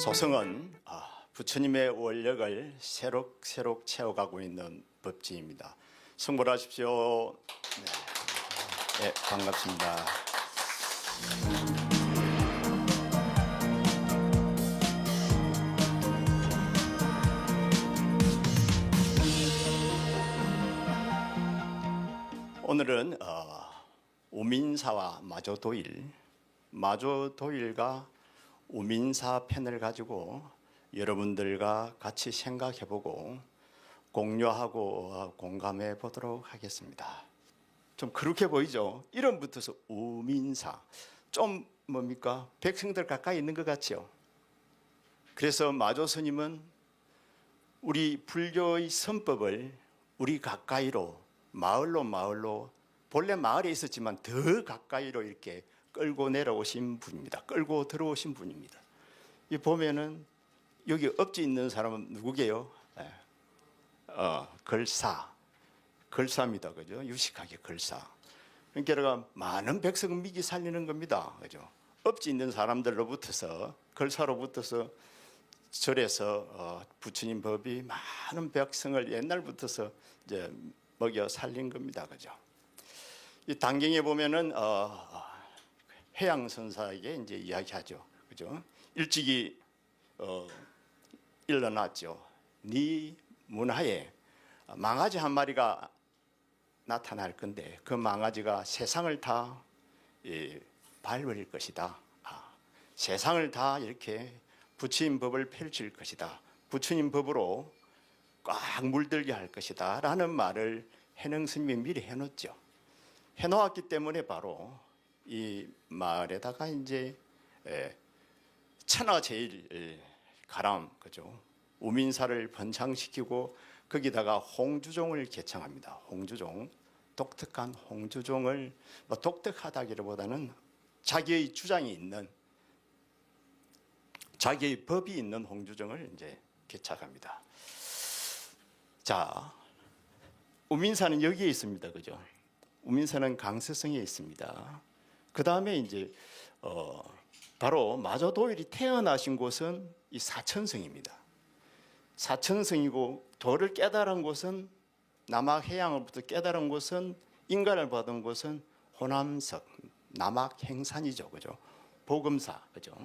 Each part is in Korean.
소승은 부처님의 원력을 새록새록 채워가고 있는 법지입니다. 승불하십시오. 네, 반갑습니다. 오늘은 우민사와 마조도일과 우민사 편을 가지고 여러분들과 같이 생각해보고 공유하고 공감해 보도록 하겠습니다. 좀 그렇게 보이죠? 이름부터서 우민사, 좀 뭡니까? 백성들 가까이 있는 것 같죠? 그래서 마조 스님은 우리 불교의 선법을 우리 가까이로 마을로 본래 마을에 있었지만 더 가까이로 이렇게 끌고 내려오신 분입니다. 끌고 들어오신 분입니다. 이 보면은 여기 업지 있는 사람은 누구게요? 걸사입니다. 그죠? 유식하게 걸사. 그러니까 많은 백성 미기 살리는 겁니다. 그죠? 업지 있는 사람들로부터서 걸사로부터서 절에서 부처님 법이 많은 백성을 옛날부터서 이제 먹여 살린 겁니다. 그죠? 이 단경에 보면은 해양선사에게 이제 이야기하죠. 그죠? 일찍이 일어났죠. 네 문화에 망아지 한 마리가 나타날 건데 그 망아지가 세상을 다 밟을 것이다. 세상을 다 이렇게 부처님 법을 펼칠 것이다. 부처님 법으로 꽉 물들게 할 것이다. 라는 말을 해능 스님이 미리 해놓았죠. 해놓았기 때문에 바로 이 마을에다가 이제 천하제일 가람, 그죠? 우민사를 번창시키고 거기다가 홍주종을 개창합니다. 홍주종, 독특한 홍주종을 독특하다기보다는 자기의 주장이 있는, 자기의 법이 있는 홍주종을 이제 개창합니다. 자, 우민사는 여기에 있습니다, 그죠? 우민사는 강서성에 있습니다. 그 다음에 이제 바로 마조도일이 태어나신 곳은 이 사천성입니다. 사천성이고 도를 깨달은 곳은 남악 해양으로부터 깨달은 곳은 인간을 받은 곳은 호남석, 남악 행산이죠, 그죠? 보금사, 그죠?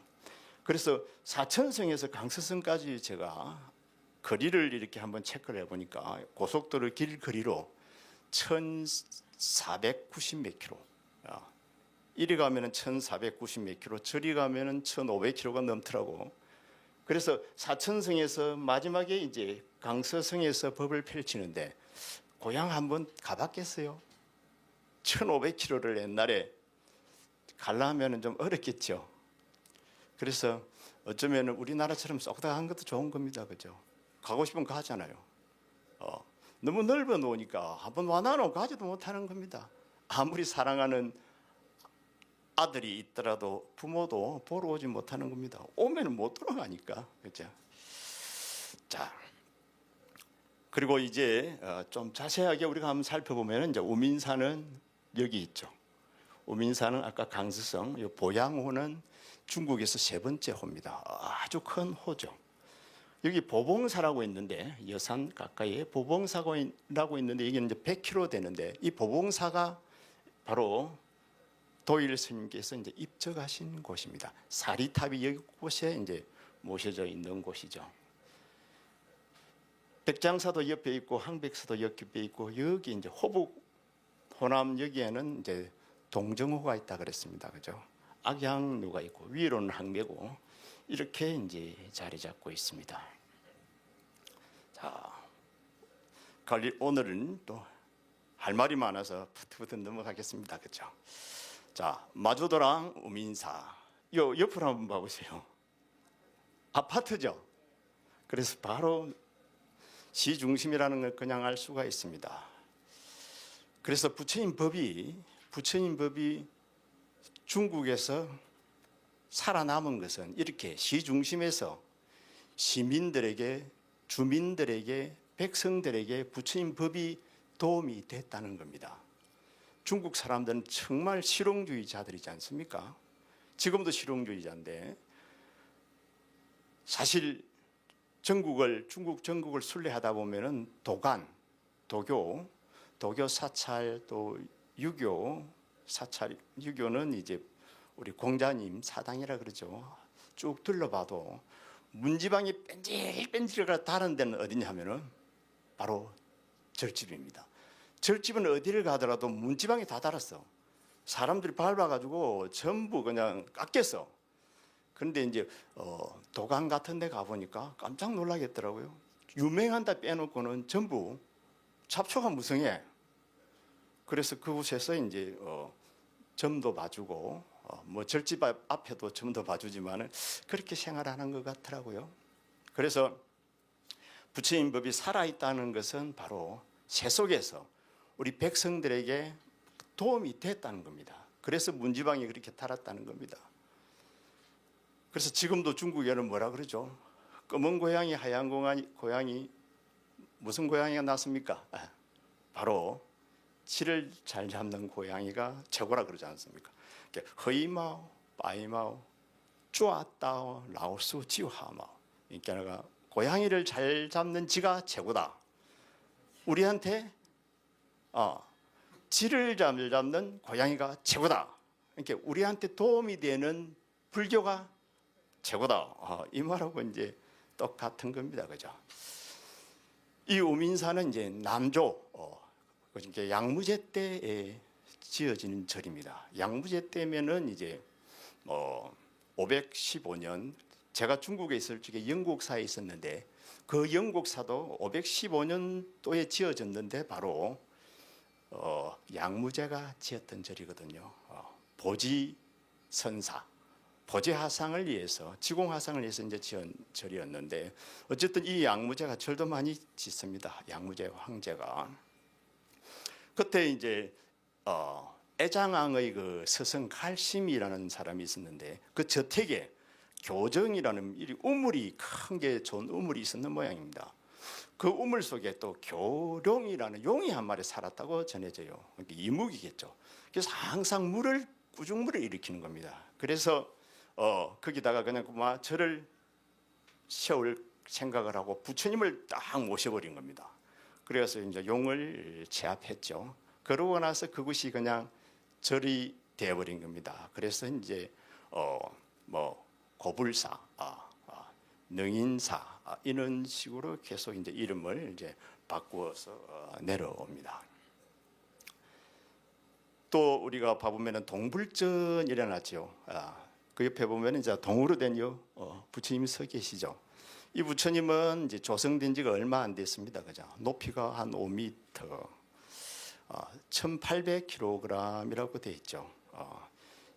그래서 사천성에서 강서성까지 제가 거리를 이렇게 한번 체크를 해보니까 고속도로 길거리로 1490 몇 킬로, 이리 가면은 1490 몇 킬로, 저리 가면은 1500 킬로가 넘더라고. 그래서 사천성에서 마지막에 이제 강서성에서 법을 펼치는데 고향 한번 가봤겠어요? 1500 킬로를 옛날에 가려면은 좀 어렵겠죠. 그래서 어쩌면 우리나라처럼 쏙닥한 것도 좋은 겁니다, 그죠? 가고 싶으면 가잖아요. 너무 넓어 놓으니까 한번 와나놓고 가지도 못하는 겁니다. 아무리 사랑하는 아들이 있더라도 부모도 보러 오지 못하는 겁니다. 오면은 못 돌아가니까, 그죠? 자, 그리고 이제 좀 자세하게 우리가 한번 살펴보면 이제 우민사는 여기 있죠. 우민사는 아까 강서성, 보양호는 중국에서 세 번째 호입니다. 아주 큰 호죠. 여기 보봉사라고 있는데 여산 가까이에 보봉사라고 있는데 이게 이제 100km 되는데 이 보봉사가 바로 도일 스님께서 이제 입적하신 곳입니다. 사리탑이 여기 곳에 이제 모셔져 있는 곳이죠. 백장사도 옆에 있고 항백사도 옆에 있고 여기 이제 호북 호남 여기에는 이제 동정호가 있다 그랬습니다. 그죠? 악양루가 있고 위로는 항매고 이렇게 이제 자리 잡고 있습니다. 자, 오늘은 또 할 말이 많아서 푸트푸트 넘어가겠습니다. 그죠? 자, 마조도랑 우민사. 요 옆으로 한번 봐보세요. 아파트죠? 그래서 바로 시 중심이라는 걸 그냥 알 수가 있습니다. 그래서 부처님 법이 중국에서 살아남은 것은 이렇게 시 중심에서 시민들에게, 주민들에게, 백성들에게 부처님 법이 도움이 됐다는 겁니다. 중국 사람들은 정말 실용주의자들이지 않습니까? 지금도 실용주의자인데 사실 중국 전국을 순례하다 보면은 도교 사찰 또 유교 사찰, 유교는 이제 우리 공자님 사당이라 그러죠. 쭉 둘러봐도 문지방이 뺀질뺀질하게 다른 데는 어디냐면은 바로 절집입니다. 절집은 어디를 가더라도 문지방이 다 달았어. 사람들이 밟아가지고 전부 그냥 깎였어. 그런데 이제 도강 같은 데 가보니까 깜짝 놀라겠더라고요. 유명한 데 빼놓고는 전부 잡초가 무성해. 그래서 그곳에서 이제 점도 봐주고 뭐 절집 앞에도 점도 봐주지만은 그렇게 생활하는 것 같더라고요. 그래서 부처님 법이 살아있다는 것은 바로 세속에서 우리 백성들에게 도움이 됐다는 겁니다. 그래서 문지방이 그렇게 달았다는 겁니다. 그래서 지금도 중국에는 뭐라 그러죠? 검은 고양이, 하얀 고양이, 무슨 고양이가 낫습니까? 바로 치를 잘 잡는 고양이가 최고라 그러지 않습니까? 허이마오, 빠이마오, 쭈아따오, 라오스, 지우하마오. 그러니까 고양이를 잘 잡는 지가 최고다. 우리한테 지를 잘 잡는 고양이가 최고다. 그러니까 우리한테 도움이 되는 불교가 최고다. 이 말하고 이제 똑같은 겁니다, 그죠? 이 우민사는 이제 남조, 그러니까 양무제 때에 지어지는 절입니다. 양무제 때면은 이제 515년 제가 중국에 있을 적에 영국사에 있었는데 그 영국사도 515년도에 지어졌는데 바로 양무제가 지었던 절이거든요. 보지선사, 보제하상을 위해서 지공하상을 위해서 이제 지은 절이었는데 어쨌든 이 양무제가 절도 많이 짓습니다. 양무제 황제가 그때 이제 애장왕의 그 스승 칼심이라는 사람이 있었는데 그 저택에 교정이라는 우물이 큰 게 좋은 우물이 있었는 모양입니다. 그 우물 속에 또 교룡이라는 용이 한 마리 살았다고 전해져요. 이묵이겠죠. 그래서 항상 꾸중물을 일으키는 겁니다. 그래서 거기다가 그냥 막 절을 세울 생각을 하고 부처님을 딱 모셔버린 겁니다. 그래서 이제 용을 제압했죠. 그러고 나서 그것이 그냥 절이 되어버린 겁니다. 그래서 이제 뭐 고불사, 능인사 이런 식으로 계속 이제 이름을 이제 바꾸어서 내려옵니다. 또 우리가 봐보면은 동불전 일어났죠. 그 옆에 보면 이제 동으로 된 부처님이 서 계시죠. 이 부처님은 이제 조성된 지가 얼마 안 됐습니다. 그죠? 높이가 한 5m, 1,800kg이라고 돼 있죠.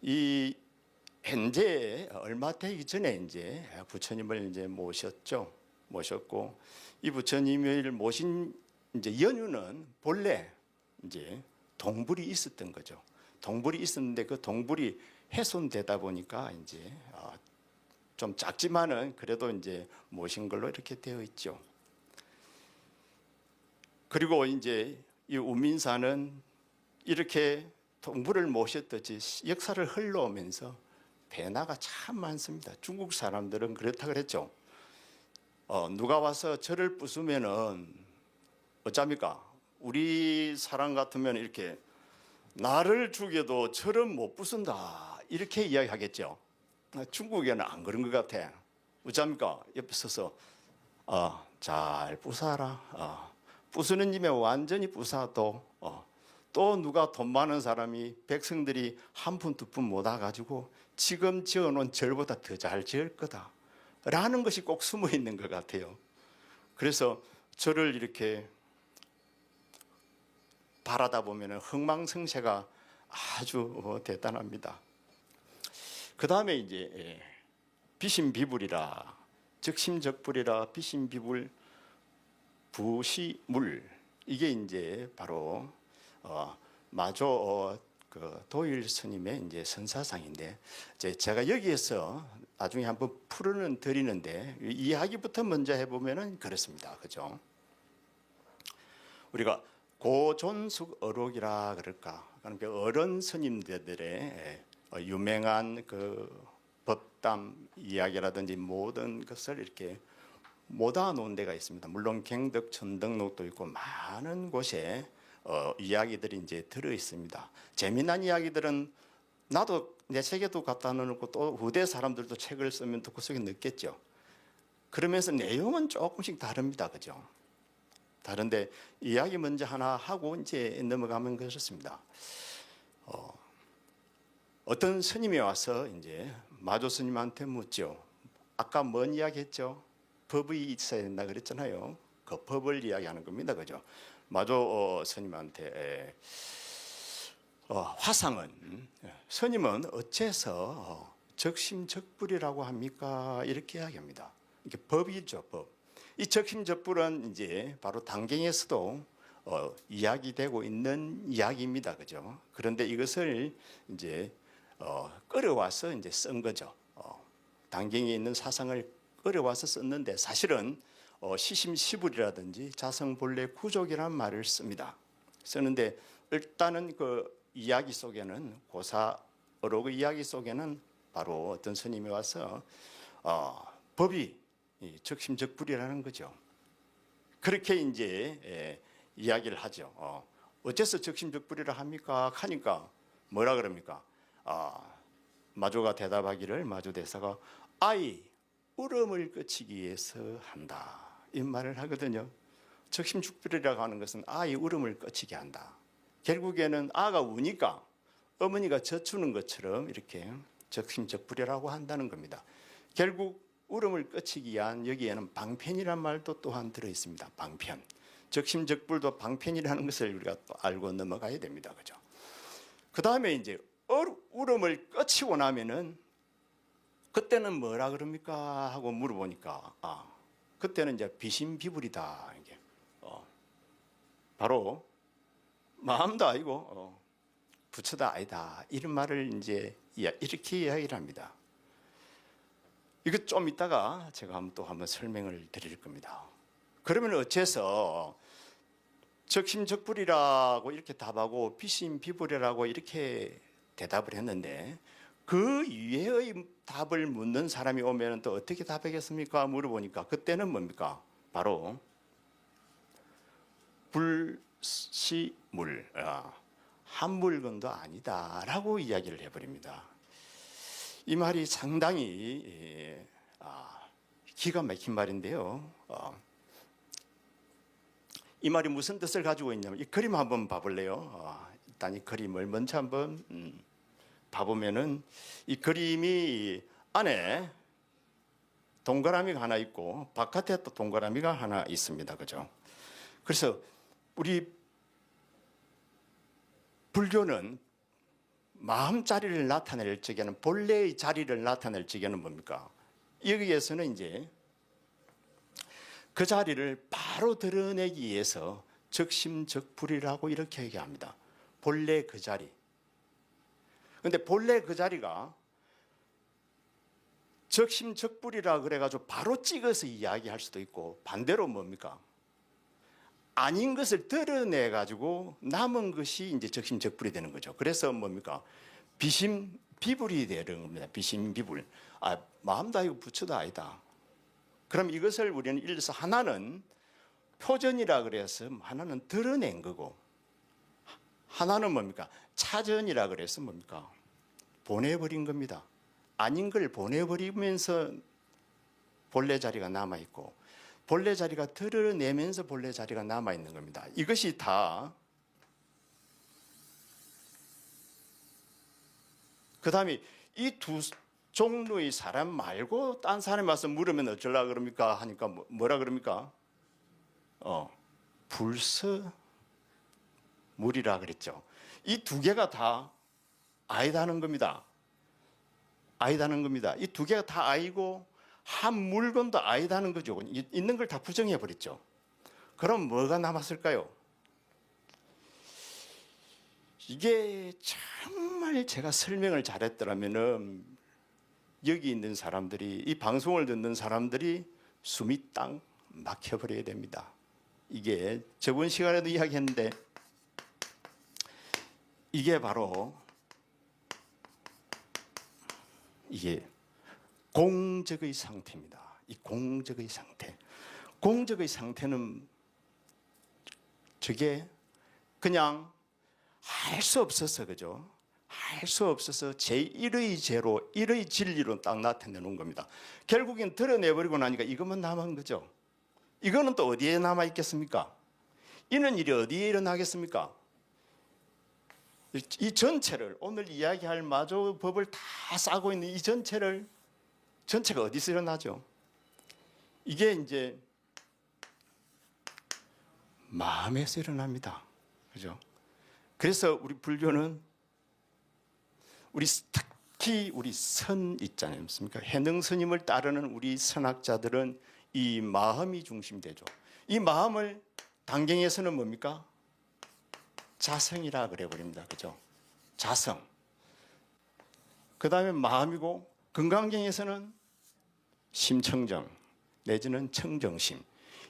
이 현재 얼마 되기 전에 이제 부처님을 이제 모셨고 이 부처님을 모신 이제 연유는 본래 이제 동불이 있었던 거죠. 동불이 있었는데 그 동불이 훼손되다 보니까 이제 좀 작지만은 그래도 이제 모신 걸로 이렇게 되어 있죠. 그리고 이제 이 우민사는 이렇게 동불을 모셨듯이 역사를 흘러오면서 변화가 참 많습니다. 중국 사람들은 그렇다 그랬죠. 누가 와서 절을 부수면은 어쩝니까? 우리 사람 같으면 이렇게 나를 죽여도 절은 못 부순다 이렇게 이야기하겠죠. 중국에는 안 그런 것 같아. 어쩝니까? 옆에 서서 잘 부숴라. 부수는 집에 완전히 부숴도 또 누가 돈 많은 사람이 백성들이 한 푼 두 푼 못 와가지고 지금 지어놓은 절보다 더 잘 지을 거다 라는 것이 꼭 숨어 있는 것 같아요. 그래서 절을 이렇게 바라다 보면 흥망성쇠가 아주 대단합니다. 그 다음에 이제 비심비불이라 적심적불이라 비심비불 부시물 이게 이제 바로 마조 그 도일 스님의 이제 선사상인데 제가 여기에서 나중에 한번 풀어는 드리는데 이야기부터 먼저 해보면은 그렇습니다. 그죠? 우리가 고존숙 어록이라 그럴까? 그러니까 어른 스님들의 유명한 그 법담 이야기라든지 모든 것을 이렇게 모아놓은 데가 있습니다. 물론 경덕, 천덕록도 있고 많은 곳에 이야기들이 이제 들어 있습니다. 재미난 이야기들은 나도 내 책에도 갖다 놓고 또 후대 사람들도 책을 쓰면 또 그 속에 넣겠죠. 그러면서 내용은 조금씩 다릅니다, 그죠? 다른데 이야기 먼저 하나 하고 이제 넘어가면 그렇습니다. 어떤 스님이 와서 이제 마조 스님한테 묻죠. 아까 뭔 이야기했죠? 법이 있어야 된다 그랬잖아요. 그 법을 이야기하는 겁니다, 그죠? 마조 스님한테 화상은 스님은 어째서 적심적불이라고 합니까? 이렇게 이야기합니다. 이게 법이죠, 법. 이 적심적불은 이제 바로 당경에서도 이야기되고 있는 이야기입니다, 그죠? 그런데 이것을 이제 끌어와서 이제 쓴 거죠. 당경에 있는 사상을 끌어와서 썼는데 사실은 시심시불이라든지 자성본래 구족이라는 말을 씁니다. 쓰는데 일단은 그 이야기 속에는 고사어록 이야기 속에는 바로 어떤 스님이 와서 법이 적심적불이라는 거죠. 그렇게 이제 이야기를 하죠. 어째서 적심적불이라 합니까? 하니까 뭐라 그럽니까? 마조가 대답하기를 마조 대사가 아이 울음을 그치기 위해서 한다 이 말을 하거든요. 적심적불이라고 하는 것은 아이 울음을 그치게 한다. 결국에는 아가 우니까 어머니가 젖주는 것처럼 이렇게 적심적불이라고 한다는 겁니다. 결국 울음을 그치기 위한 여기에는 방편이란 말도 또한 들어 있습니다. 방편. 적심적불도 방편이라는 것을 우리가 또 알고 넘어가야 됩니다. 그죠? 그 다음에 이제 울음을 그치고 나면은 그때는 뭐라 그럽니까? 하고 물어보니까 그때는 이제 비심비불이다. 이게 바로 마음도 아니고 부처도 아니다. 이런 말을 이제 이렇게 이야기를 합니다. 이거 좀 이따가 제가 또 한번 설명을 드릴 겁니다. 그러면 어째서 적심적불이라고 이렇게 답하고 비심비불이라고 이렇게 대답을 했는데 그 이외의 답을 묻는 사람이 오면 또 어떻게 답하겠습니까? 물어보니까 그때는 뭡니까? 바로 불시물, 한 물건도 아니다라고 이야기를 해버립니다. 이 말이 상당히 기가 막힌 말인데요. 이 말이 무슨 뜻을 가지고 있냐면 이 그림 한번 봐볼래요? 일단 이 그림을 먼저 한번 봐보면은 이 그림이 안에 동그라미가 하나 있고 바깥에 또 동그라미가 하나 있습니다. 그죠? 그래서 우리 불교는 마음 자리를 나타낼 적에는 본래의 자리를 나타낼 적에는 뭡니까? 여기에서는 이제 그 자리를 바로 드러내기 위해서 적심적불이라고 이렇게 얘기합니다. 본래 그 자리. 그런데 본래 그 자리가 적심적불이라 그래가지고 바로 찍어서 이야기할 수도 있고 반대로 뭡니까? 아닌 것을 드러내가지고 남은 것이 이제 적심적불이 되는 거죠. 그래서 뭡니까? 비심비불이 되는 겁니다. 비심비불. 마음도 아니고 부처도 아니다. 그럼 이것을 우리는 예를 들어서 하나는 표전이라 그래서 하나는 드러낸 거고 하나는 뭡니까? 차전이라 그래서 뭡니까? 보내버린 겁니다. 아닌 걸 보내버리면서 본래 자리가 남아있고 본래 자리가 드러내면서 본래 자리가 남아있는 겁니다. 이것이 다 그 다음에 이 두 종류의 사람 말고 딴 사람이 와서 물으면 어쩌려고 그럽니까? 하니까 뭐라 그럽니까? 불서물이라 그랬죠. 이 두 개가 다 아니다는 겁니다. 아니다는 겁니다. 이 두 개가 다 아니고 한 물건도 아니다는 거죠. 있는 걸 다 부정해 버렸죠. 그럼 뭐가 남았을까요? 이게 정말 제가 설명을 잘했더라면은 여기 있는 사람들이 이 방송을 듣는 사람들이 숨이 딱 막혀버려야 됩니다. 이게 저번 시간에도 이야기했는데 이게 바로 이게 공적의 상태입니다. 이 공적의 상태. 공적의 상태는 저게 그냥 할 수 없어서 그죠? 할 수 없어서 제1의 제로, 1의 진리로 딱 나타내 놓은 겁니다. 결국엔 드러내버리고 나니까 이것만 남은 거죠. 이거는 또 어디에 남아 있겠습니까? 이런 일이 어디에 일어나겠습니까? 이 전체를 오늘 이야기할 마조법을 다 싸고 있는 이 전체가 어디서 일어나죠? 이게 이제 마음에서 일어납니다. 그죠? 그래서 우리 불교는 특히 우리 선 있잖아요. 맞습니까? 해능 스님을 따르는 우리 선학자들은 이 마음이 중심되죠. 이 마음을 단경에서는 뭡니까? 자성이라 그래 버립니다. 그죠? 자성. 그다음에 마음이고 건강경에서는 심청정 내지는 청정심.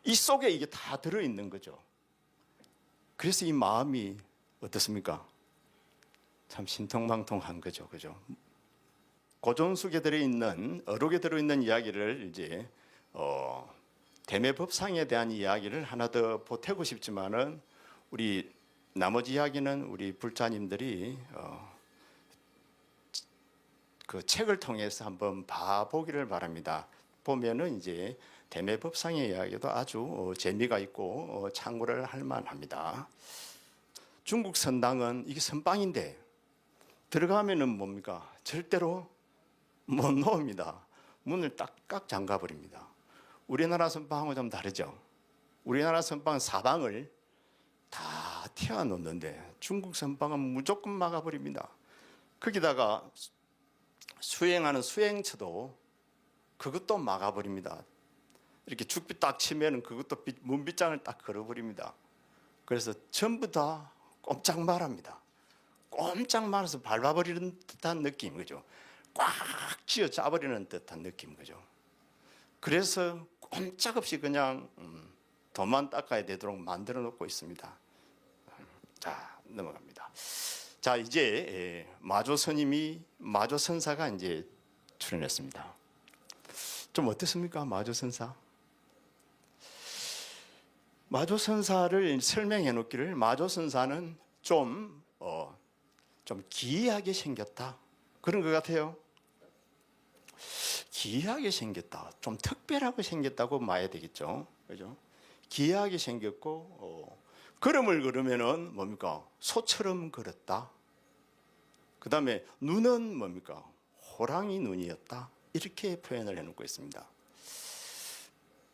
이 속에 이게 다 들어 있는 거죠. 그래서 이 마음이 어떻습니까? 참 신통방통한 거죠. 그죠? 고존숙에 들어있는 어록에 들어있는 이야기를 이제 대매법상에 대한 이야기를 하나 더 보태고 싶지만은 우리 나머지 이야기는 우리 불자님들이 그 책을 통해서 한번 봐보기를 바랍니다. 보면은 이제 대매법상의 이야기도 아주 재미가 있고 참고를 할 만합니다. 중국 선당은 이게 선방인데 들어가면은 뭡니까? 절대로 못 놓습니다. 문을 딱딱 잠가 버립니다. 우리나라 선방하고 좀 다르죠. 우리나라 선방은 사방을 다 튀어 놓는데 중국 선방은 무조건 막아 버립니다. 거기다가 수행하는 수행처도 그것도 막아 버립니다. 이렇게 죽비 딱 치면은 그것도 문빗장을 딱 걸어 버립니다. 그래서 전부 다 꼼짝 말합니다. 꼼짝 말아서 밟아버리는 듯한 느낌, 그죠? 꽉 쥐어 짜버리는 듯한 느낌, 그죠? 그래서 꼼짝없이 그냥 도만 닦아야 되도록 만들어 놓고 있습니다. 자, 넘어갑니다. 자, 이제 마조 스님이 마조 선사가 이제 출연했습니다. 좀 어떻습니까, 마조 선사? 마조 선사를 설명해 놓기를 마조 선사는 좀 기이하게 생겼다. 그런 것 같아요. 기이하게 생겼다. 좀 특별하게 생겼다고 봐야 되겠죠. 그죠? 기이하게 생겼고, 걸음을 걸으면은 뭡니까? 소처럼 걸었다. 그 다음에 눈은 뭡니까? 호랑이 눈이었다. 이렇게 표현을 해놓고 있습니다.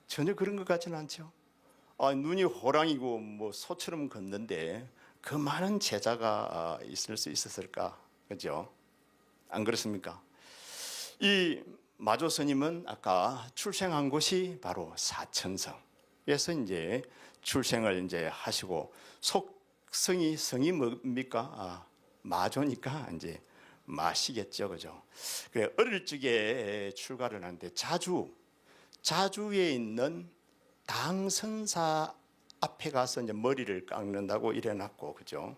전혀 그런 것 같지는 않죠. 눈이 호랑이고 뭐 소처럼 걷는데 그 많은 제자가 있을 수 있었을까? 그죠? 안 그렇습니까? 이 마조 스님은 아까 출생한 곳이 바로 사천성에서 이제 출생을 이제 하시고 성이 뭡니까? 마조니까 이제 마시겠죠, 그죠? 그래 어릴 적에 출가를 하는데 자주에 있는 당선사 앞에 가서 이제 머리를 깎는다고 일해놨고, 그죠?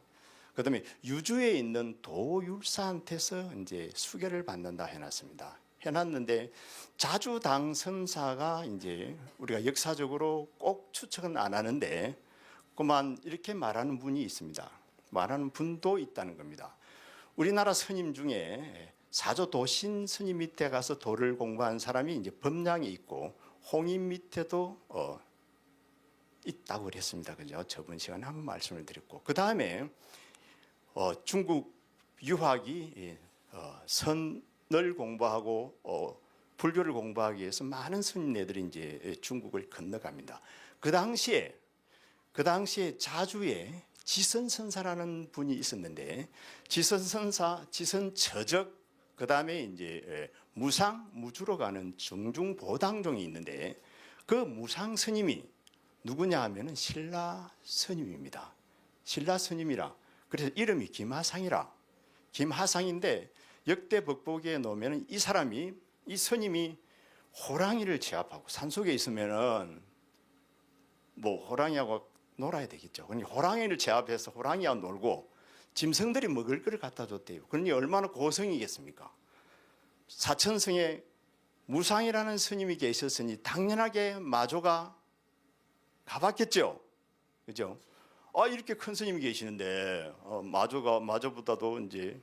그다음에 유주에 있는 도율사한테서 이제 수계를 받는다 해놨습니다. 해놨는데 자주 당선사가 이제 우리가 역사적으로 꼭 추측은 안 하는데 그만 이렇게 말하는 분이 있습니다. 말하는 분도 있다는 겁니다. 우리나라 스님 중에 사조 도신 스님 밑에 가서 도를 공부한 사람이 이제 법량이 있고 홍인 밑에도 있다고 그랬습니다. 그죠? 저번 시간에 한번 말씀을 드렸고, 그 다음에 중국 유학이 선을 공부하고 불교를 공부하기 위해서 많은 스님네들이 이제 중국을 건너갑니다. 그 당시에 자주에 지선선사라는 분이 있었는데 지선선사, 지선처적, 그 다음에 이제 무주로 가는 정중보당종이 있는데 그 무상 스님이 누구냐 하면은 신라 스님입니다. 신라 스님이라. 그래서 이름이 김하상이라. 김하상인데 역대 법보기에 놓으면은 이 스님이 호랑이를 제압하고 산속에 있으면은 뭐 호랑이하고 놀아야 되겠죠. 그러니 호랑이를 제압해서 호랑이와 놀고 짐승들이 먹을 걸 갖다 줬대요. 그러니 얼마나 고성이겠습니까? 사천성에 무상이라는 스님이 계셨으니 당연하게 마조가 가봤겠죠. 그죠? 이렇게 큰 스님이 계시는데 마조보다도 이제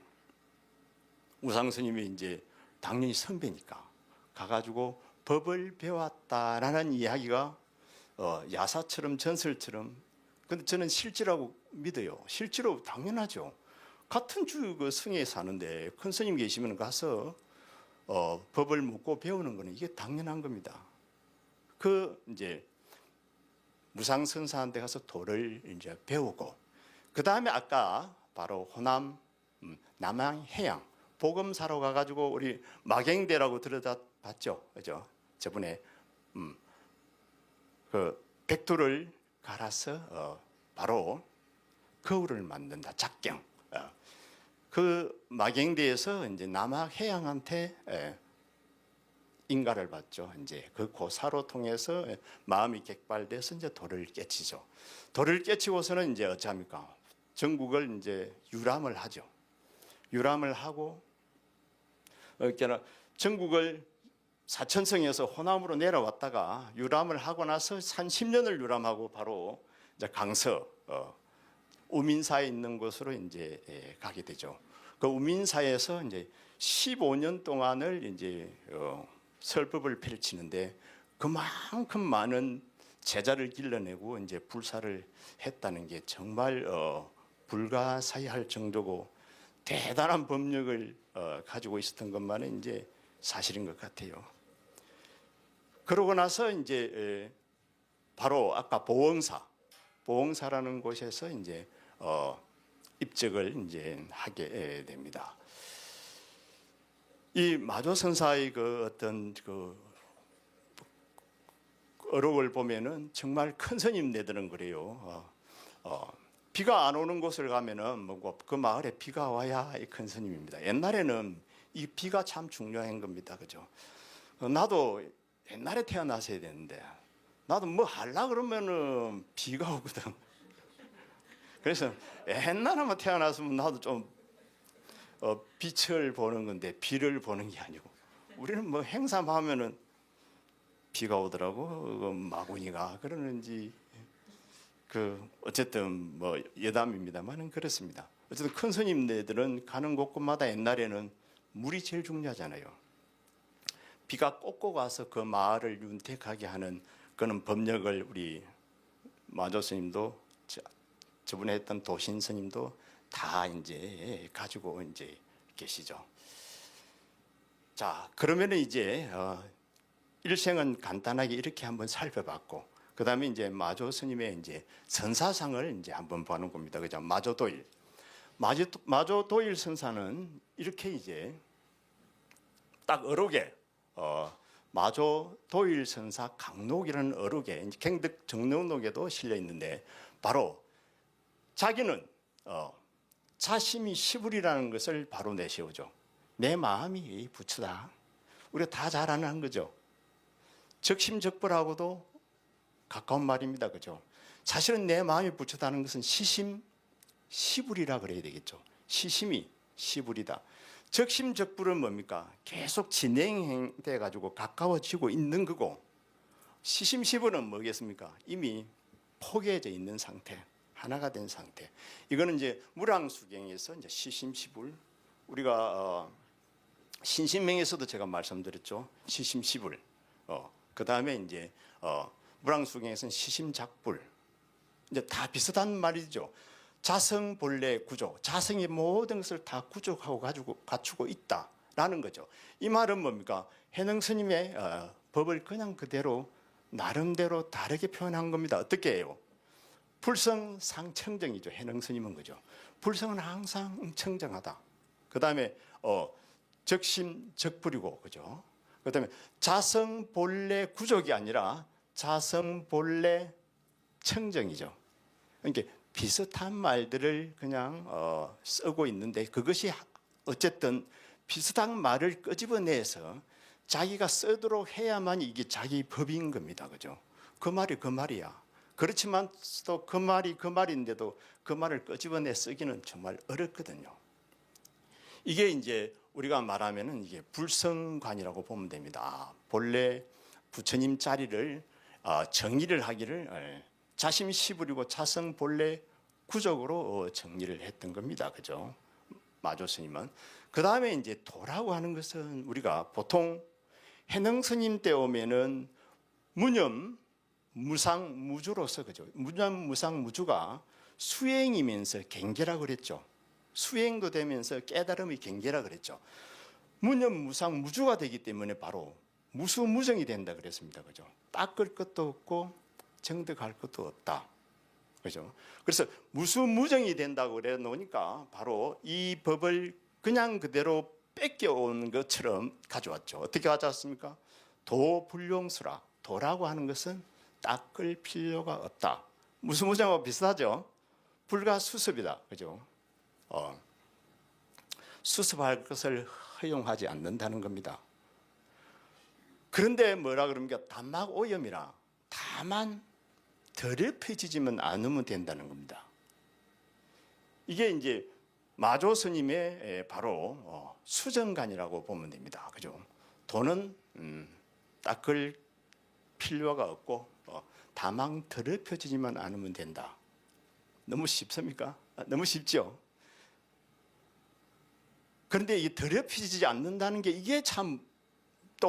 무상 스님이 이제 당연히 선배니까 가가지고 법을 배웠다라는 이야기가 야사처럼 전설처럼. 근데 저는 실제라고 믿어요. 실제로 당연하죠. 같은 그 성에 사는데 큰 스님 계시면 가서 법을 묻고 배우는 거는 이게 당연한 겁니다. 그 이제 무상 선사한테 가서 도를 이제 배우고, 그 다음에 아까 바로 호남 남양 해양 보금사로 가가지고 우리 마갱대라고 들어봤죠, 그죠? 저번에 그 백두를 갈아서 바로 거울을 만든다, 작경. 그 마갱대에서 이제 남학 해양한테 인가를 받죠. 이제 그 고사로 통해서 마음이 객발돼서 이제 도를 깨치죠. 도를 깨치고서는 이제 어찌합니까? 전국을 이제 유람을 하죠. 유람을 하고, 그러니까 전국을 사천성에서 호남으로 내려왔다가 유람을 하고 나서 한 10년을 유람하고 바로 이제 강서 우민사에 있는 곳으로 이제 가게 되죠. 그 우민사에서 이제 15년 동안을 이제 설법을 펼치는데 그만큼 많은 제자를 길러내고 이제 불사를 했다는 게 정말 불가사의할 정도고 대단한 법력을 가지고 있었던 것만은 이제 사실인 것 같아요. 그러고 나서 이제 바로 아까 보흥사라는 곳에서 이제 입적을 이제 하게 됩니다. 이 마조선사의 그 어떤 그 어록을 보면은 정말 큰 스님네들은 그래요. 비가 안 오는 곳을 가면은 뭐 그 마을에 비가 와야 이 큰 스님입니다. 옛날에는 이 비가 참 중요한 겁니다, 그죠? 나도 옛날에 태어났어야 되는데 나도 뭐 하려 그러면은 비가 오거든. 그래서 옛날에만 태어났으면 나도 좀 빛을 보는 건데 비를 보는 게 아니고 우리는 뭐 행사하면은 비가 오더라고. 마구니가 그러는지 어쨌든 뭐 예담입니다만은 그렇습니다. 어쨌든 큰 스님네들은 가는 곳곳마다 옛날에는 물이 제일 중요하잖아요. 비가 꽂고 가서 그 마을을 윤택하게 하는 그런 법력을 우리 마조 스님도 저번에 했던 도신 스님도 다 이제 가지고 이제 계시죠. 자, 그러면은 이제 일생은 간단하게 이렇게 한번 살펴봤고, 그 다음에 이제 마조 스님의 이제 선사상을 이제 한번 보는 겁니다. 그죠? 마조도일. 마조도일 선사는 이렇게 이제 딱 어록에 마조도일 선사 강록이라는 어록에 경득 정록록에도 실려 있는데 바로 자기는 자심이 시불이라는 것을 바로 내세우죠. 내 마음이 부처다. 우리가 다 잘 아는 거죠. 적심적불하고도 가까운 말입니다. 그죠? 사실은 내 마음이 부처다는 것은 시심시불이라 그래야 되겠죠. 시심이 시불이다. 적심적불은 뭡니까? 계속 진행돼 가지고 가까워지고 있는 거고, 시심시불은 뭐겠습니까? 이미 포개져 있는 상태, 하나가 된 상태. 이거는 이제 무랑수경에서 이제 시심시불, 우리가 신신명에서도 제가 말씀드렸죠. 시심시불. 그 다음에 이제 무랑수경에서는 시심작불. 이제 다 비슷한 말이죠. 자성 본래 구조, 자성이 모든 것을 다 구족하고 갖추고 있다라는 거죠. 이 말은 뭡니까? 해능 스님의 법을 그냥 그대로 나름대로 다르게 표현한 겁니다. 어떻게 해요? 불성상청정이죠. 해능 스님은 그죠. 불성은 항상 청정하다. 그 다음에 적심적불이고, 그죠. 그 다음에 자성 본래 구족이 아니라 자성 본래 청정이죠. 그러니까 비슷한 말들을 그냥 쓰고 있는데, 그것이 어쨌든 비슷한 말을 끄집어내서 자기가 쓰도록 해야만 이게 자기 법인 겁니다. 그죠? 그 말이 그 말이야. 그렇지만 또 그 말이 그 말인데도 그 말을 끄집어내 쓰기는 정말 어렵거든요. 이게 이제 우리가 말하면은 이게 불성관이라고 보면 됩니다. 본래 부처님 자리를 정리를 하기를 자심 시부리고 자성 본래 구적으로 정리를 했던 겁니다. 그죠? 마조 스님은. 그 다음에 이제 도라고 하는 것은 우리가 보통 해능 스님 때 오면은 무념, 무상, 무주로서 그죠? 무념, 무상, 무주가 수행이면서 경계라 그랬죠. 수행도 되면서 깨달음이 경계라 그랬죠. 무념, 무상, 무주가 되기 때문에 바로 무수무정이 된다 그랬습니다. 그죠? 닦을 것도 없고 정득할 것도 없다. 그죠? 그래서 무수무정이 된다고 그래 놓으니까 바로 이 법을 그냥 그대로 뺏겨온 것처럼 가져왔죠. 어떻게 가져왔습니까? 도불용수라. 도라고 하는 것은 닦을 필요가 없다. 무수무정하고 비슷하죠? 불가수습이다. 그죠? 수습할 것을 허용하지 않는다는 겁니다. 그런데 뭐라 그럽니까? 단막 오염이라. 다만 더럽혀지지만 않으면 된다는 겁니다. 이게 이제 마조 스님의 바로 수정관이라고 보면 됩니다. 그죠? 도는 닦을 필요가 없고 다만 더럽혀지지만 않으면 된다. 너무 쉽습니까? 너무 쉽죠? 그런데 이 더럽혀지지 않는다는 게 이게 참 또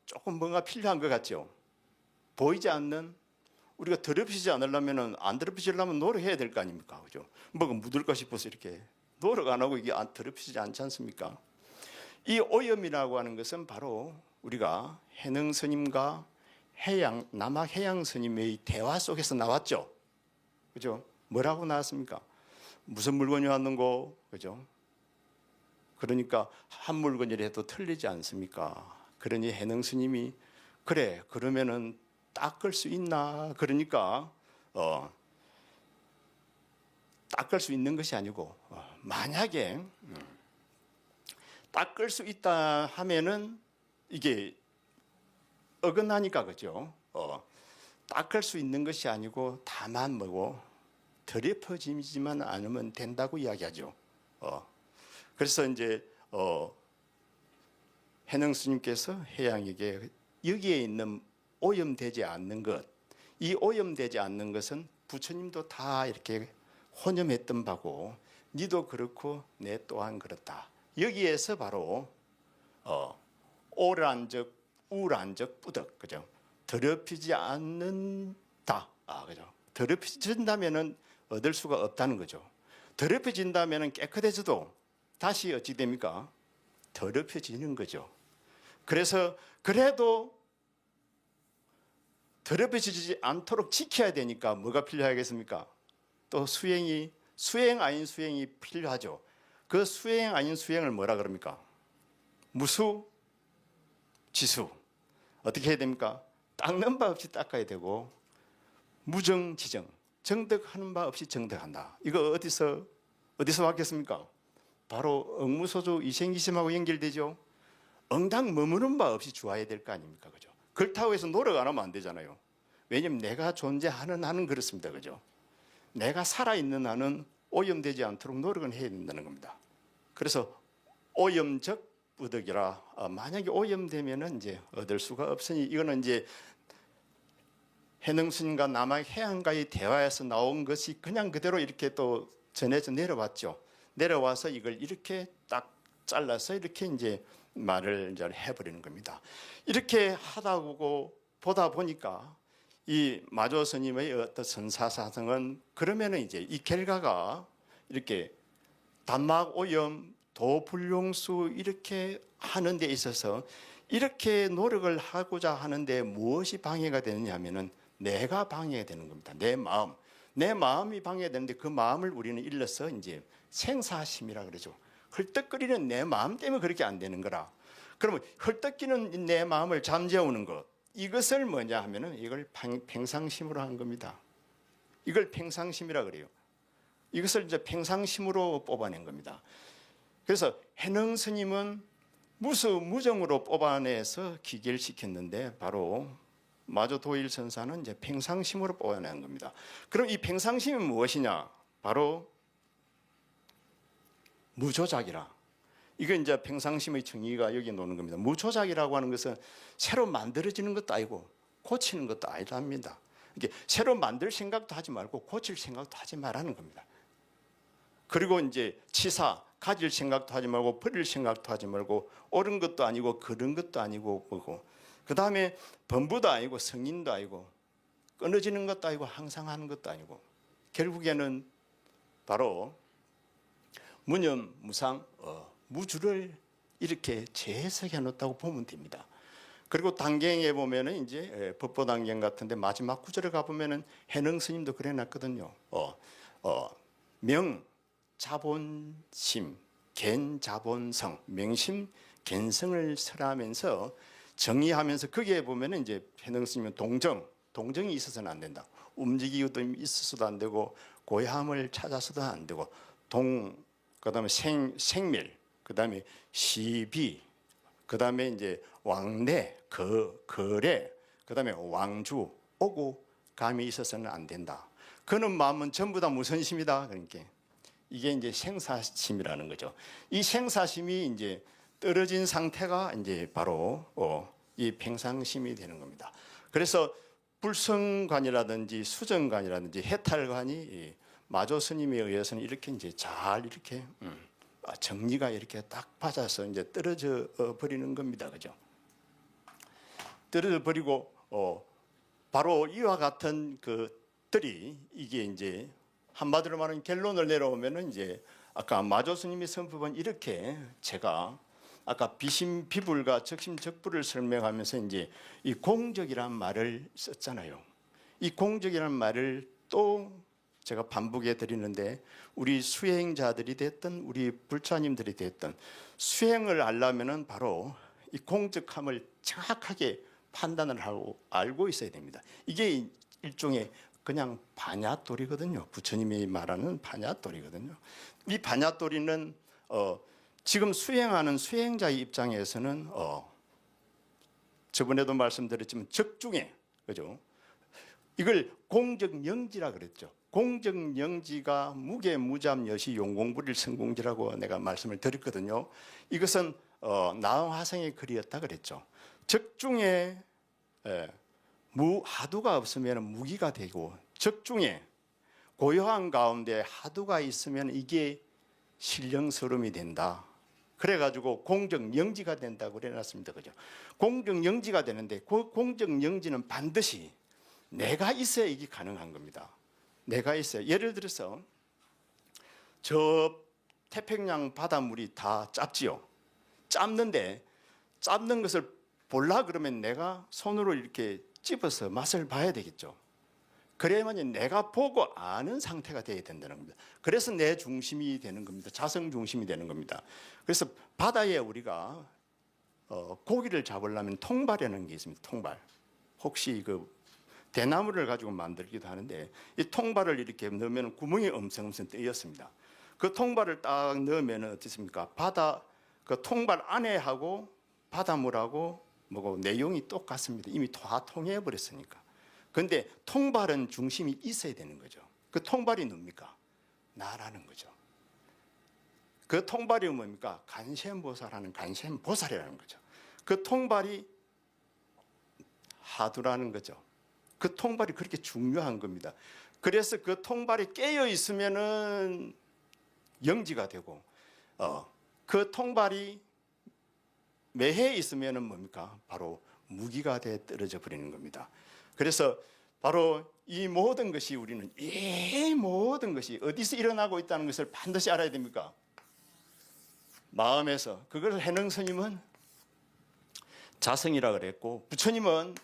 조금 뭔가 필요한 것 같죠? 보이지 않는 우리가 더럽히지 않으려면 안 더럽히려면 노력해야 될 거 아닙니까? 그죠? 뭐가 묻을까 싶어서 이렇게 노력 안 하고 이게 더럽히지 않지 않습니까? 이 오염이라고 하는 것은 바로 우리가 해능 스님과 남학 해양 스님의 대화 속에서 나왔죠. 그죠? 뭐라고 나왔습니까? 무슨 물건이 왔는고, 그죠? 그러니까 한 물건이라도 틀리지 않습니까? 그러니 해능 스님이 그래 그러면은 닦을 수 있나? 그러니까 닦을 수 있는 것이 아니고 만약에 닦을 수 있다 하면은 이게 어긋나니까 그죠? 닦을 수 있는 것이 아니고 다만 뭐고 더럽혀지지만 않으면 된다고 이야기하죠. 그래서 이제 해능 스님께서 해양에게 여기에 있는 오염되지 않는 것, 이 오염되지 않는 것은 부처님도 다 이렇게 혼념했던 바고, 니도 그렇고 내 또한 그렇다. 여기에서 바로 오란적, 우란적, 뿌덕, 그죠? 더럽히지 않는다. 그죠? 더럽혀진다면은 얻을 수가 없다는 거죠. 더럽혀진다면은 깨끗해져도 다시 어찌 됩니까? 더럽혀지는 거죠. 그래서 그래도 더럽혀지지 않도록 지켜야 되니까 뭐가 필요하겠습니까? 또 수행 아닌 수행이 필요하죠. 그 수행 아닌 수행을 뭐라 그럽니까? 무수, 지수. 어떻게 해야 됩니까? 닦는 바 없이 닦아야 되고 무정, 지정. 정득하는 바 없이 정득한다. 이거 어디서 왔겠습니까? 바로 응무소조 이생기심하고 연결되죠. 엉당 머무는 바 없이 주어야 될 거 아닙니까? 그죠? 그렇다고 해서 노력 안 하면 안 되잖아요. 왜냐하면 내가 존재하는 한은 그렇습니다. 그죠? 내가 살아있는 한은 오염되지 않도록 노력은 해야 된다는 겁니다. 그래서 오염적 뿌덕이라 만약에 오염되면은 이제 얻을 수가 없으니 이거는 이제 해능 스님과 남학 해양과의 대화에서 나온 것이 그냥 그대로 이렇게 또 전해져 내려왔죠. 내려와서 이걸 이렇게 딱 잘라서 이렇게 이제 말을 이제 해버리는 겁니다. 이렇게 보다 보니까 이 마조 스님의 어떤 선사사성은 그러면은 이제 이 결과가 이렇게 단막 오염, 도불용수 이렇게 하는 데 있어서 이렇게 노력을 하고자 하는데 무엇이 방해가 되느냐 하면은 내가 방해가 되는 겁니다. 내 마음이 방해되는데 그 마음을 우리는 일러서 이제 생사심이라 그러죠. 헐떡거리는 내 마음 때문에 그렇게 안 되는 거라. 그러면 헐떡이는 내 마음을 잠재우는 것, 이것을 뭐냐 하면은 이걸 평상심으로 한 겁니다. 이걸 평상심이라 그래요. 이것을 이제 평상심으로 뽑아낸 겁니다. 그래서 해능 스님은 무수무정으로 뽑아내서 기결시켰는데 바로 마조 도일 선사는 이제 평상심으로 뽑아낸 겁니다. 그럼 이 평상심이 무엇이냐? 바로 무조작이라. 이건 이제 평상심의 정의가 여기 노는 겁니다. 무조작이라고 하는 것은 새로 만들어지는 것도 아니고 고치는 것도 아니랍니다. 이게 새로 만들 생각도 하지 말고 고칠 생각도 하지 말라는 겁니다. 그리고 이제 치사, 가질 생각도 하지 말고 버릴 생각도 하지 말고 옳은 것도 아니고 그른 것도 아니고 뭐고, 그 다음에 범부도 아니고 성인도 아니고 끊어지는 것도 아니고 항상 하는 것도 아니고, 결국에는 바로 무념, 무상, 무주를 이렇게 재해석해 놓았다고 보면 됩니다. 그리고 단경에 보면은 이제 법보단경 같은데 마지막 구절에 가 보면은 해능 스님도 그래 놨거든요. 명 자본심, 겐 자본성, 명심 겐성을 설하면서 정의하면서 거기에 보면은 이제 해능 스님은 동정이 있어서는 안 된다. 움직이고도 있어서도 안 되고 고향을 찾아서도 안 되고 그다음에 생밀, 그다음에 시비, 그다음에 이제 왕래, 거래, 그다음에 왕주, 오고 감이 있어서는 안 된다. 그는 마음은 전부 다 무슨 심이다. 그러니까 이게 이제 생사심이라는 거죠. 이 생사심이 이제 떨어진 상태가 이제 바로 이 평상심이 되는 겁니다. 그래서 불성관이라든지 수정관이라든지 해탈관이 마조 스님에 의해서는 이렇게 이제 잘 이렇게 정리가 이렇게 딱 받아서 이제 떨어져 버리는 겁니다, 그죠? 떨어져 버리고 바로 이와 같은 것들이 이게 이제 한마디로 말하면 결론을 내려오면은 이제 아까 마조 스님이 선법은 이렇게 제가 아까 비심비불과 적심적불을 설명하면서 이제 이 공적이란 말을 썼잖아요. 이 공적이란 말을 또 제가 반복해 드리는데, 우리 수행자들이 됐든 우리 불자님들이 됐든 수행을 하려면은 바로 이 공적함을 정확하게 판단을 하고 알고 있어야 됩니다. 이게 일종의 그냥 반야돌이거든요. 부처님이 말하는 반야돌이거든요. 이 반야돌이는 지금 수행하는 수행자의 입장에서는 저번에도 말씀드렸지만 적중에, 그죠? 이걸 공적영지라 그랬죠. 공적영지가 무게무잠여시 용공불일 성공지라고 내가 말씀을 드렸거든요. 이것은 나황화성의 글이었다 그랬죠. 적중에 하두가 없으면 무기가 되고, 적중에 고요한 가운데 하두가 있으면 이게 신령스러움이 된다. 그래가지고 공적영지가 된다고 그래놨습니다. 그죠? 공적영지가 되는데 그 공적영지는 반드시 내가 있어야 이게 가능한 겁니다. 내가 있어야. 예를 들어서 저 태평양 바닷물이 다 짭지요. 짭는데 짭는 것을 볼라 그러면 내가 손으로 이렇게 찝어서 맛을 봐야 되겠죠. 그래야만 내가 보고 아는 상태가 되어야 된다는 겁니다. 그래서 내 중심이 되는 겁니다. 자성 중심이 되는 겁니다. 그래서 바다에 우리가 고기를 잡으려면 통발이라는 게 있습니다. 통발. 혹시 대나무를 가지고 만들기도 하는데, 이 통발을 이렇게 넣으면 구멍이 엄청 뜨였습니다. 그 통발을 딱 넣으면 어떻습니까? 그 통발 안에 하고 바닷물하고 뭐고 내용이 똑같습니다. 이미 다 통해 버렸으니까. 그런데 통발은 중심이 있어야 되는 거죠. 그 통발이 뭡니까? 나라는 거죠. 그 통발이 뭡니까? 간센보살하는 간센보살이라는 거죠. 그 통발이 하두라는 거죠. 그 통발이 그렇게 중요한 겁니다. 그래서 그 통발이 깨어 있으면은 영지가 되고, 그 통발이 매해 있으면은 뭡니까? 바로 무기가 돼 떨어져 버리는 겁니다. 그래서 바로 이 모든 것이 우리는 이 모든 것이 어디서 일어나고 있다는 것을 반드시 알아야 됩니까? 마음에서. 그걸 해능 스님은 자성이라 그랬고, 부처님은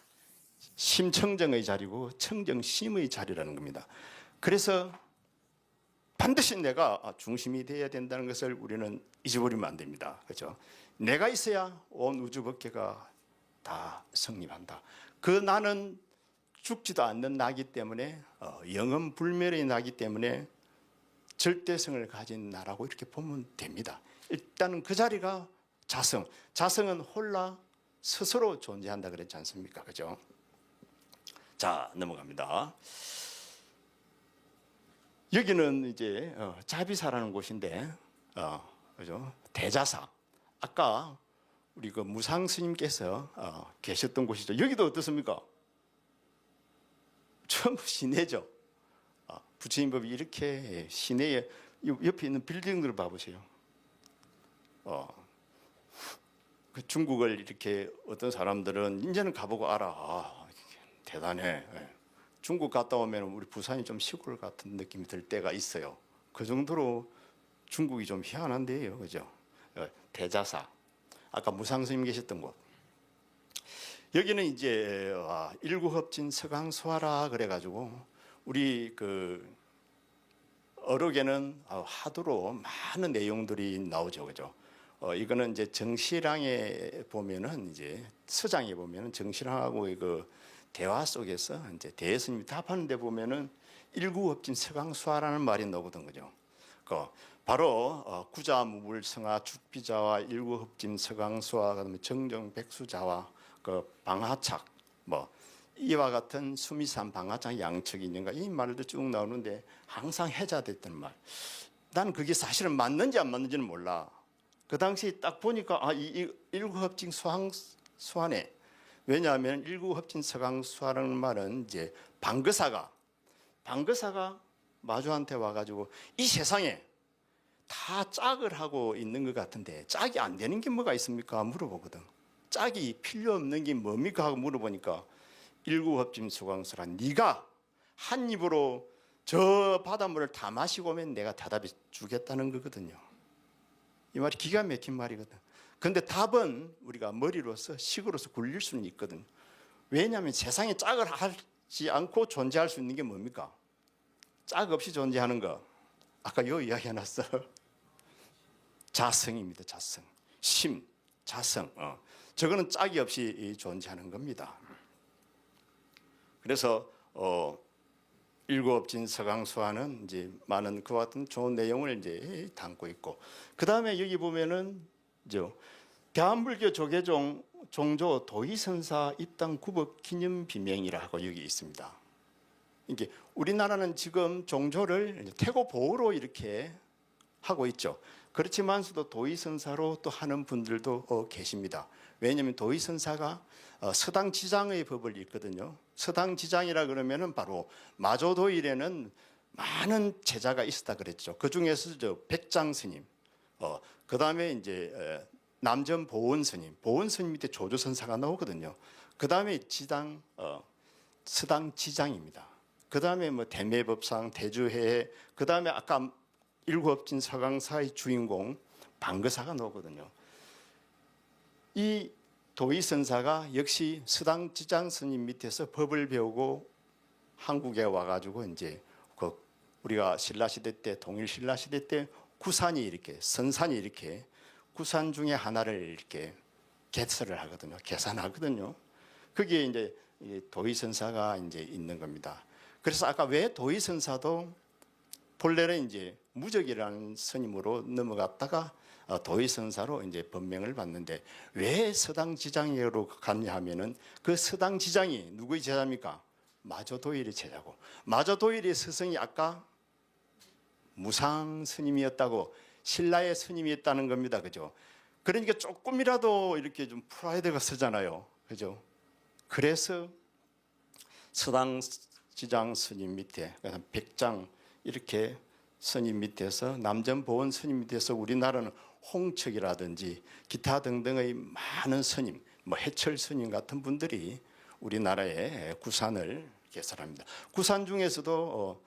심청정의 자리고 청정심의 자리라는 겁니다. 그래서 반드시 내가 중심이 되어야 된다는 것을 우리는 잊어버리면 안 됩니다. 그렇죠? 내가 있어야 온 우주법계가 다 성립한다. 그 나는 죽지도 않는 나기 때문에, 영원불멸의 나기 때문에 절대성을 가진 나라고 이렇게 보면 됩니다. 일단은 그 자리가 자성. 자성은 홀라 스스로 존재한다 그랬지 않습니까? 그죠? 자, 넘어갑니다. 여기는 이제 자비사라는 곳인데, 그죠? 대자사. 아까 우리 그 무상 스님께서 계셨던 곳이죠. 여기도 어떻습니까? 전부 시내죠. 부처님법이 이렇게 시내에 옆에 있는 빌딩들을 봐보세요. 그 중국을 이렇게 어떤 사람들은 이제는 가보고 알아. 대단해. 중국 갔다 오면 우리 부산이 좀 시골 같은 느낌이 들 때가 있어요. 그 정도로 중국이 좀 희한한데요, 그죠? 대자사, 아까 무상스님 계셨던 곳. 여기는 이제 일구hợp진 서강수화라 그래가지고 우리 그 어록에는 하도로 많은 내용들이 나오죠, 그죠? 이거는 이제 정실왕에 보면은 이제 서장에 보면은 정실왕하고 그 대화 속에서 이제 대스님이 답하는데 보면은 일구hợp진 서강수화라는 말이 나오거든, 그죠? 바로 구자무불성하 죽비자와 일구hợp진 서강수화, 그다음에 정정백수자와 그 방하착 뭐 이와 같은 수미산 방하착 양척이 있는가 이 말도 쭉 나오는데 항상 해자됐던 말. 난 그게 사실은 맞는지 안 맞는지는 몰라. 그 당시 딱 보니까 이 일구hợp진 수화네. 왜냐하면 일구hợp진 서강수화라는 말은 이제 방거사가 마주한테 와가지고 이 세상에 다 짝을 하고 있는 것 같은데 짝이 안 되는 게 뭐가 있습니까? 물어보거든. 짝이 필요 없는 게 뭡니까? 하고 물어보니까 일구hợp진 서강수화, 네가 한 입으로 저 바닷물을 다 마시고 오면 내가 대답해 주겠다는 거거든요. 이 말이 기가 막힌 말이거든. 그런데 답은 우리가 머리로서 식으로서 굴릴 수는 있거든. 왜냐하면 세상에 짝을 하지 않고 존재할 수 있는 게 뭡니까? 짝 없이 존재하는 거. 아까 요 이야기 해놨어. 자성입니다. 자성. 심, 자성. 저거는 짝이 없이 존재하는 겁니다. 그래서 일구hợp진 서강수화는 이제 많은 그와 같은 좋은 내용을 이제 담고 있고, 그 다음에 여기 보면은 대한불교 조계종 종조 도의선사 입당 구법 기념 비명이라고 여기 있습니다. 이게 우리나라는 지금 종조를 태고 보호로 이렇게 하고 있죠. 그렇지만서도 도의선사로 또 하는 분들도 계십니다. 왜냐하면 도의선사가 서당지장의 법을 읽거든요. 서당지장이라 그러면은 바로 마조도일에는 많은 제자가 있었다 그랬죠. 그 중에서 백장 스님, 그 다음에 이제 남전 보원 스님, 보원 스님 밑에 조조선사가 나오거든요. 그 다음에 지당, 서당지장입니다. 그 다음에 뭐 대매법상, 대주회, 그 다음에 아까 일구hợp진 서강사의 주인공 방거사가 나오거든요. 이 도의선사가 역시 서당지장 스님 밑에서 법을 배우고 한국에 와가지고 이제 우리가 신라시대 때, 동일 신라시대 때 구산이 이렇게 선산이 이렇게 구산 중에 하나를 이렇게 개설을 하거든요. 계산하거든요. 거기에 이제 도의선사가 이제 있는 겁니다. 그래서 아까 왜 도의선사도 본래는 이제 무적이라는 스님으로 넘어갔다가 도의선사로 이제 법명을 받는데 왜 서당지장으로 갔냐 하면은 그 서당지장이 누구의 제자입니까? 마조도일의 제자고, 마조도일의 스승이 아까 무상 스님이었다고, 신라의 스님이었다는 겁니다. 그죠? 그러니까 조금이라도 이렇게 좀 프라이드가 쓰잖아요. 그죠? 그래서 서당지장 스님 밑에, 백장 이렇게 스님 밑에서, 남전보원 스님 밑에서 우리나라는 홍척이라든지 기타 등등의 많은 스님, 뭐 해철 스님 같은 분들이 우리나라의 구산을 개설합니다. 구산 중에서도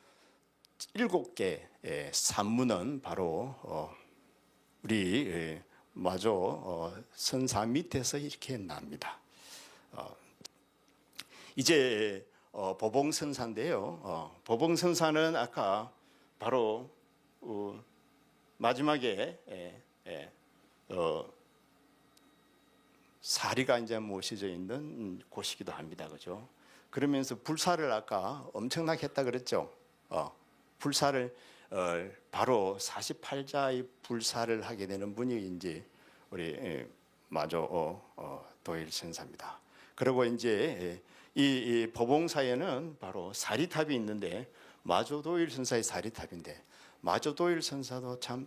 7개의 산문은 바로 우리 마조 선사 밑에서 이렇게 납니다. 이제 보봉선사인데요. 보봉선사는 아까 바로 마지막에 사리가 이제 모셔져 있는 곳이기도 합니다. 그죠? 그러면서 불사를 아까 엄청나게 했다 그랬죠. 불사를 바로 48자의 불사를 하게 되는 분이 이제 우리 마조 도일선사입니다. 그리고 이제 이 보봉사에는 바로 사리탑이 있는데 마조도일 선사의 사리탑인데, 마조도일 선사도 참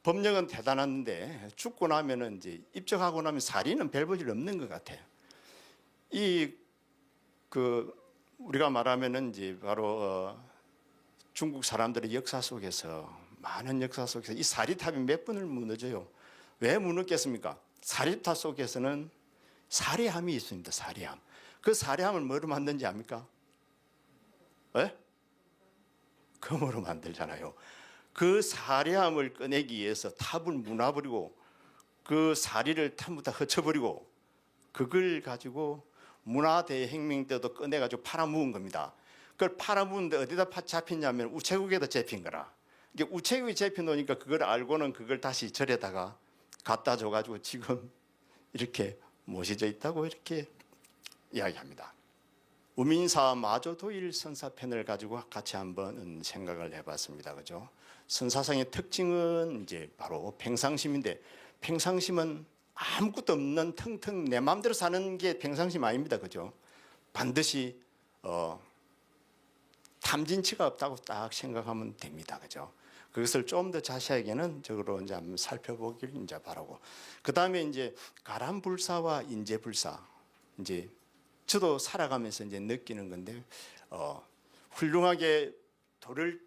법령은 대단한데 죽고 나면은 이제 입적하고 나면 사리는 별 볼 일 없는 것 같아요. 우리가 말하면은 이제 바로 중국 사람들의 역사 속에서 많은 역사 속에서 이 사리탑이 몇 번을 무너져요. 왜 무너졌겠습니까? 사리탑 속에서는 사리함이 있습니다. 사리함. 그 사리함을 뭐로 만든지 압니까? 왜? 금으로 만들잖아요. 그 사리함을 꺼내기 위해서 탑을 무너버리고 그 사리를 탑부터 헤쳐버리고 그걸 가지고 문화대혁명 때도 꺼내가지고 팔아먹은 겁니다. 그걸 팔아먹는데 어디다 잡혔냐면 우체국에다 잡힌 거라. 이게 우체국에 잡혀놓으니까 그걸 알고는 그걸 다시 절에다가 갖다 줘가지고 지금 이렇게 모셔져 있다고 이렇게 이야기합니다. 우민사 마조도일 선사편을 가지고 같이 한번 생각을 해봤습니다. 그죠? 선사상의 특징은 이제 바로 평상심인데 평상심은 아무것도 없는 텅텅 내 마음대로 사는 게 평상심 아닙니다. 그죠? 반드시 탐진치가 없다고 딱 생각하면 됩니다. 그죠? 그것을 좀 더 자세하게는 적으로 이제 한번 살펴보길 이제 바라고. 그다음에 이제 가람불사와 인재불사. 이제 저도 살아가면서 이제 느끼는 건데 훌륭하게 도를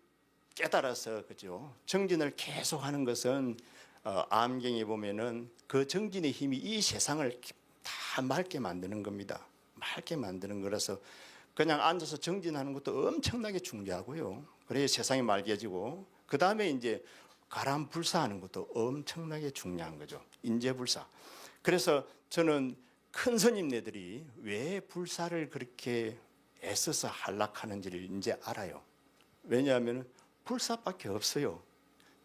깨달아서 그죠? 정진을 계속하는 것은 암경에 보면은 그 정진의 힘이 이 세상을 다 맑게 만드는 겁니다. 맑게 만드는 거라서 그냥 앉아서 정진하는 것도 엄청나게 중요하고요. 그래야 세상이 맑아지고 그 다음에 이제 가람불사하는 것도 엄청나게 중요한 거죠. 인재불사. 그래서 저는 큰 스님네들이 왜 불사를 그렇게 애써서 한락하는지를 이제 알아요. 왜냐하면 불사밖에 없어요.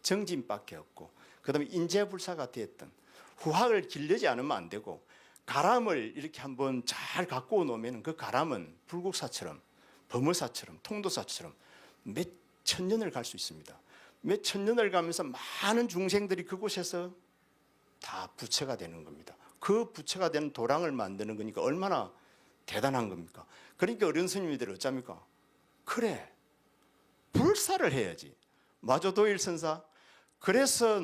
정진밖에 없고 그다음에 인재불사가 됐던 후학을 길르지 않으면 안 되고 가람을 이렇게 한번 잘 갖고 놓으면 그 가람은 불국사처럼 범어사처럼 통도사처럼 몇 천년을 갈 수 있습니다. 몇 천년을 가면서 많은 중생들이 그곳에서 다 부처가 되는 겁니다. 그 부처가 되는 도랑을 만드는 거니까 얼마나 대단한 겁니까? 그러니까 어른 스님들이 어쩝니까? 그래 불사를 해야지. 마조도일 선사 그래서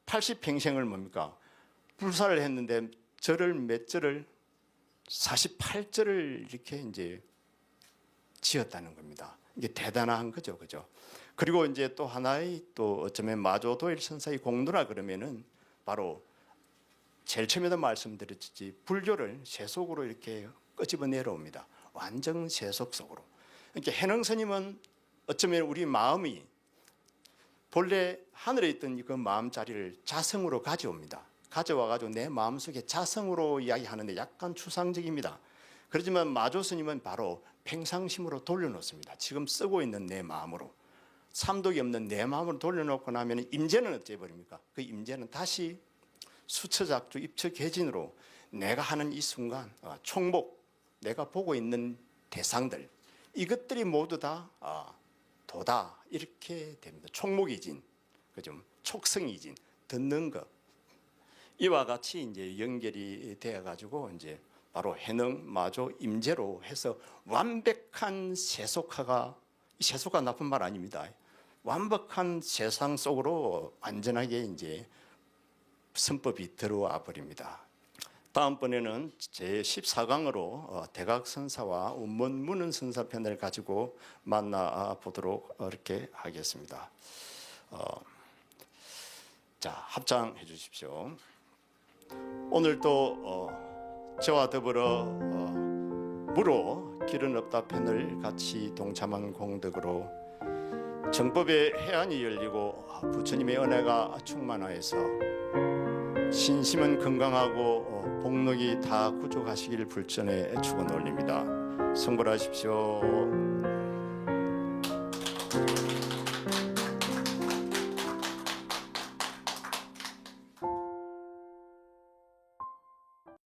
80평생을 뭡니까? 불사를 했는데 절을 몇 절을 48절을 이렇게 이제 지었다는 겁니다. 이게 대단한 거죠. 그죠? 그리고 이제 또 하나의 또 어쩌면 마조도일 선사의 공로라 그러면은 바로 제일 처음에도 말씀드렸지 불교를 세속으로 이렇게 끄집어 내려옵니다. 완전 세속 속으로. 그러니까 해능 스님은 어쩌면 우리 마음이 본래 하늘에 있던 그 마음 자리를 자성으로 가져옵니다. 가져와가지고 내 마음속에 자성으로 이야기하는데 약간 추상적입니다. 그렇지만 마조 스님은 바로 평상심으로 돌려놓습니다. 지금 쓰고 있는 내 마음으로. 삼독이 없는 내 마음으로 돌려놓고 나면 임재는 어째 버립니까? 그 임재는 다시 수처작주 입처개진으로 내가 하는 이 순간 총목 내가 보고 있는 대상들 이것들이 모두 다 도다 이렇게 됩니다. 총목이진, 그죠? 촉성이진, 듣는 것 이와 같이 이제 연결이 되어 가지고 이제 바로 해능, 마조, 임재로 해서 완벽한 세속화가 세속화 나쁜 말 아닙니다. 완벽한 세상 속으로 안전하게 이제 선법이 들어와 버립니다. 다음번에는 제 14강으로 대각선사와 운문문은 선사편을 가지고 만나 보도록 이렇게 하겠습니다. 자, 합장해 주십시오. 오늘도 저와 더불어 무로 길은 없다 편을 같이 동참한 공덕으로 정법의 해안이 열리고 부처님의 은혜가 충만하여서 신심은 건강하고 복록이 다 구족하시길 불전에 축원 올립니다. 성불하십시오.